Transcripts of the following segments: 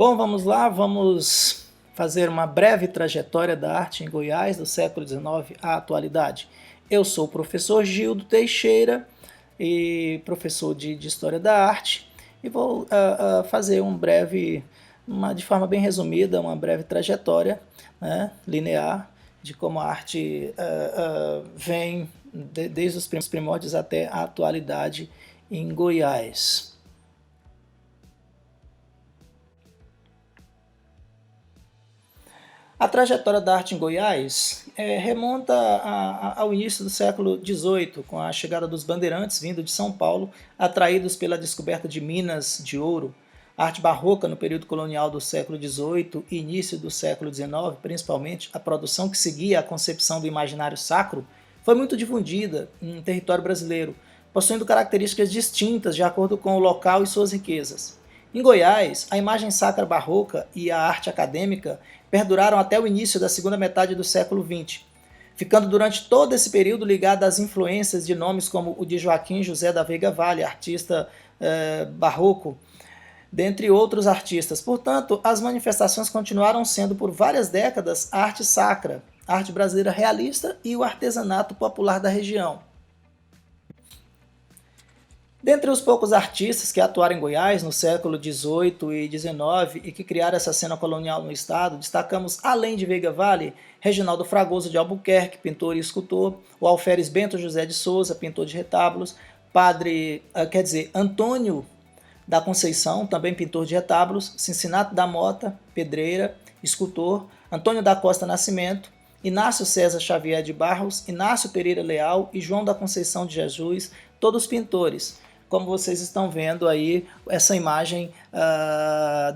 Bom, vamos lá, vamos fazer uma breve trajetória da arte em Goiás, do século XIX à atualidade. Eu sou o professor Gildo Teixeira, e professor de História da Arte, e vou fazer de forma bem resumida, uma breve trajetória, né, linear de como a arte vem desde os primórdios até a atualidade em Goiás. A trajetória da arte em Goiás remonta ao início do século XVIII, com a chegada dos bandeirantes vindo de São Paulo, atraídos pela descoberta de minas de ouro. A arte barroca no período colonial do século XVIII e início do século XIX, principalmente a produção que seguia a concepção do imaginário sacro, foi muito difundida no território brasileiro, possuindo características distintas de acordo com o local e suas riquezas. Em Goiás, a imagem sacra barroca e a arte acadêmica perduraram até o início da segunda metade do século XX, ficando durante todo esse período ligada às influências de nomes como o de Joaquim José da Veiga Vale, artista barroco, dentre outros artistas. Portanto, as manifestações continuaram sendo por várias décadas a arte sacra, a arte brasileira realista e o artesanato popular da região. Dentre os poucos artistas que atuaram em Goiás no século XVIII e XIX e que criaram essa cena colonial no estado, destacamos, além de Veiga Vale, Reginaldo Fragoso de Albuquerque, pintor e escultor, o Alferes Bento José de Souza, pintor de retábulos, Antônio da Conceição, também pintor de retábulos, Cincinato da Mota, pedreira, escultor, Antônio da Costa Nascimento, Inácio César Xavier de Barros, Inácio Pereira Leal e João da Conceição de Jesus, todos pintores. Como vocês estão vendo aí, essa imagem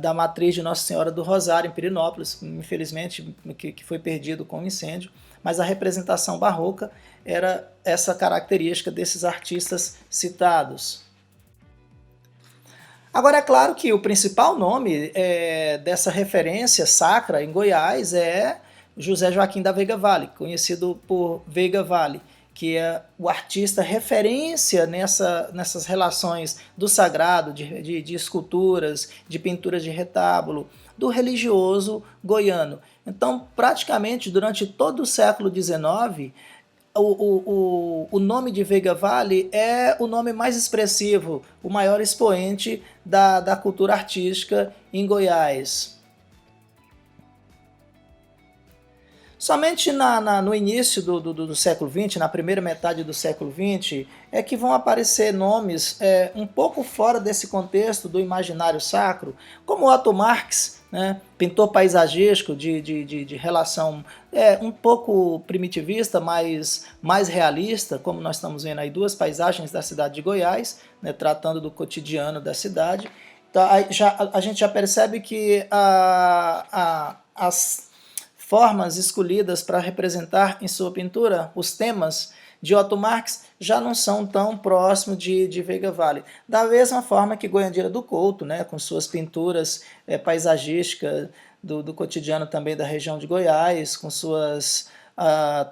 da matriz de Nossa Senhora do Rosário, em Pirinópolis, infelizmente que foi perdido com o incêndio, mas a representação barroca era essa característica desses artistas citados. Agora, é claro que o principal nome dessa referência sacra em Goiás é José Joaquim da Veiga Vale, conhecido por Veiga Vale, que é o artista referência nessas relações do sagrado, de esculturas, de pinturas de retábulo, do religioso goiano. Então, praticamente, durante todo o século XIX, o nome de Veiga Vale é o nome mais expressivo, o maior expoente da cultura artística em Goiás. Somente no início do século XX, na primeira metade do século XX, é que vão aparecer nomes um pouco fora desse contexto do imaginário sacro, como Otto Marx, né, pintor paisagístico de relação um pouco primitivista, mas mais realista, como nós estamos vendo aí duas paisagens da cidade de Goiás, né, tratando do cotidiano da cidade. Então, a gente já percebe que as formas escolhidas para representar em sua pintura os temas de Otto Marx já não são tão próximos de Veiga Vale. Da mesma forma que Goiandira do Couto, né, com suas pinturas paisagísticas do cotidiano também da região de Goiás, com suas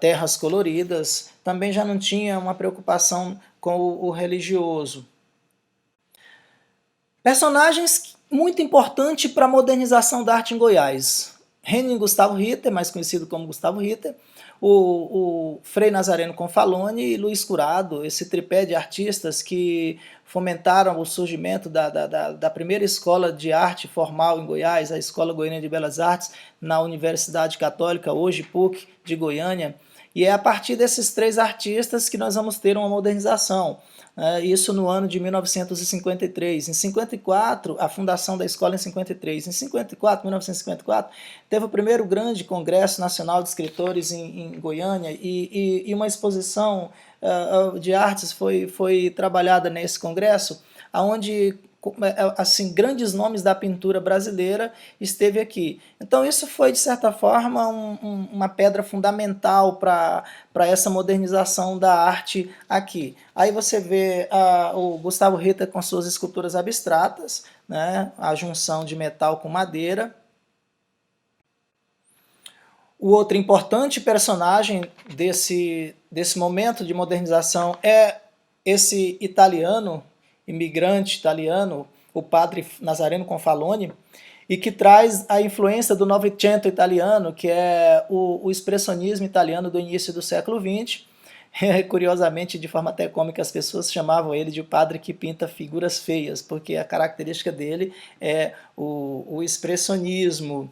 terras coloridas, também já não tinha uma preocupação com o religioso. Personagens muito importantes para a modernização da arte em Goiás. Henning Gustavo Ritter, mais conhecido como Gustavo Ritter, o Frei Nazareno Confalone e Luiz Curado, esse tripé de artistas que fomentaram o surgimento da primeira escola de arte formal em Goiás, a Escola Goiânia de Belas Artes, na Universidade Católica, hoje PUC, de Goiânia. E é a partir desses três artistas que nós vamos ter uma modernização. Isso no ano de 1953. Em 54, a fundação da escola em 53. Em 1954, teve o primeiro grande congresso nacional de escritores em Goiânia e uma exposição de artes foi trabalhada nesse congresso, onde assim, grandes nomes da pintura brasileira esteve aqui. Então isso foi, de certa forma, uma pedra fundamental para essa modernização da arte aqui. Aí você vê o Gustavo Ritter com suas esculturas abstratas, né, a junção de metal com madeira. O outro importante personagem desse momento de modernização é esse italiano, imigrante italiano, o padre Nazareno Confalone, e que traz a influência do Novecento italiano, que é o expressionismo italiano do início do século XX. Curiosamente, de forma até cômica, as pessoas chamavam ele de padre que pinta figuras feias, porque a característica dele é o expressionismo.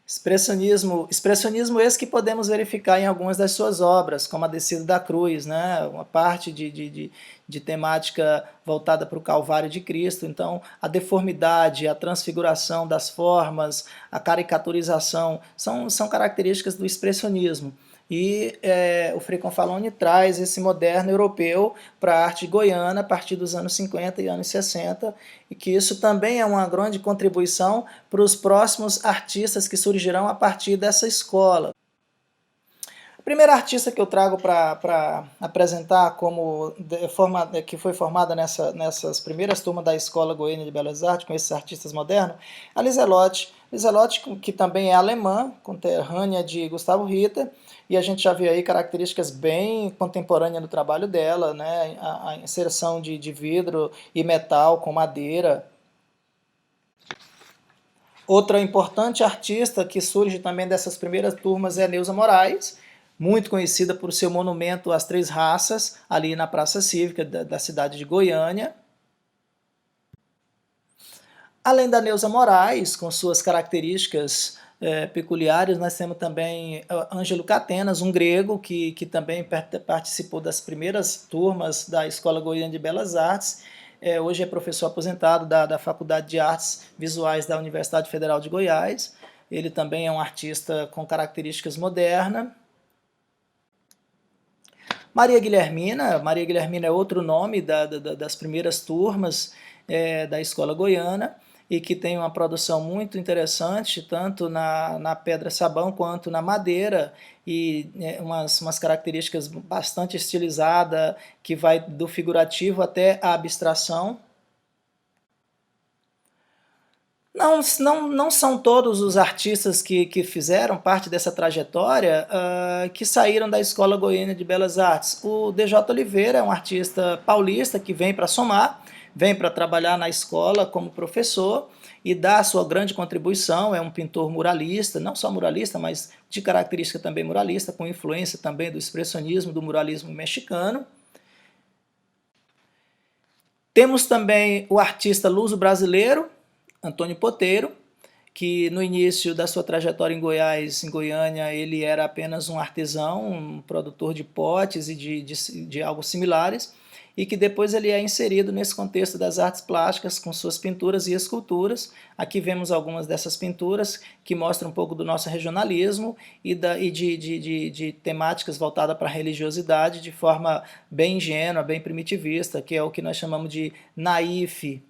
Expressionismo esse que podemos verificar em algumas das suas obras, como a Descida da Cruz, né? Uma parte de temática voltada para o Calvário de Cristo. Então, a deformidade, a transfiguração das formas, a caricaturização, são características do expressionismo. E o Frei Confalone traz esse moderno europeu para a arte goiana a partir dos anos 50 e anos 60, e que isso também é uma grande contribuição para os próximos artistas que surgirão a partir dessa escola. A primeira artista que eu trago para apresentar que foi formada nessas primeiras turmas da Escola Goiana de Belas Artes, com esses artistas modernos, é a Liselotte. Liselotte, que também é alemã, conterrânea de Gustavo Ritter, e a gente já viu aí características bem contemporâneas do trabalho dela, né? A inserção de vidro e metal com madeira. Outra importante artista que surge também dessas primeiras turmas é a Neuza Moraes, muito conhecida por seu monumento às Três Raças, ali na Praça Cívica da cidade de Goiânia. Além da Neuza Moraes, com suas características peculiares, nós temos também Ângelo Catenas, um grego que também participou das primeiras turmas da Escola Goiana de Belas Artes. Hoje é professor aposentado da Faculdade de Artes Visuais da Universidade Federal de Goiás. Ele também é um artista com características modernas. Maria Guilhermina é outro nome das primeiras turmas da Escola Goiana, e que tem uma produção muito interessante, tanto na pedra-sabão quanto na madeira, e umas características bastante estilizadas, que vai do figurativo até a abstração. Não são todos os artistas que fizeram parte dessa trajetória que saíram da Escola Goiana de Belas Artes. O DJ Oliveira é um artista paulista que vem para somar, vem para trabalhar na escola como professor e dá a sua grande contribuição. É um pintor muralista, não só muralista, mas de característica também muralista, com influência também do expressionismo, do muralismo mexicano. Temos também o artista luso-brasileiro, Antônio Poteiro, que no início da sua trajetória em Goiás, em Goiânia, ele era apenas um artesão, um produtor de potes e de algo similares, e que depois ele é inserido nesse contexto das artes plásticas com suas pinturas e esculturas. Aqui vemos algumas dessas pinturas que mostram um pouco do nosso regionalismo e de temáticas voltadas para a religiosidade de forma bem ingênua, bem primitivista, que é o que nós chamamos de naif.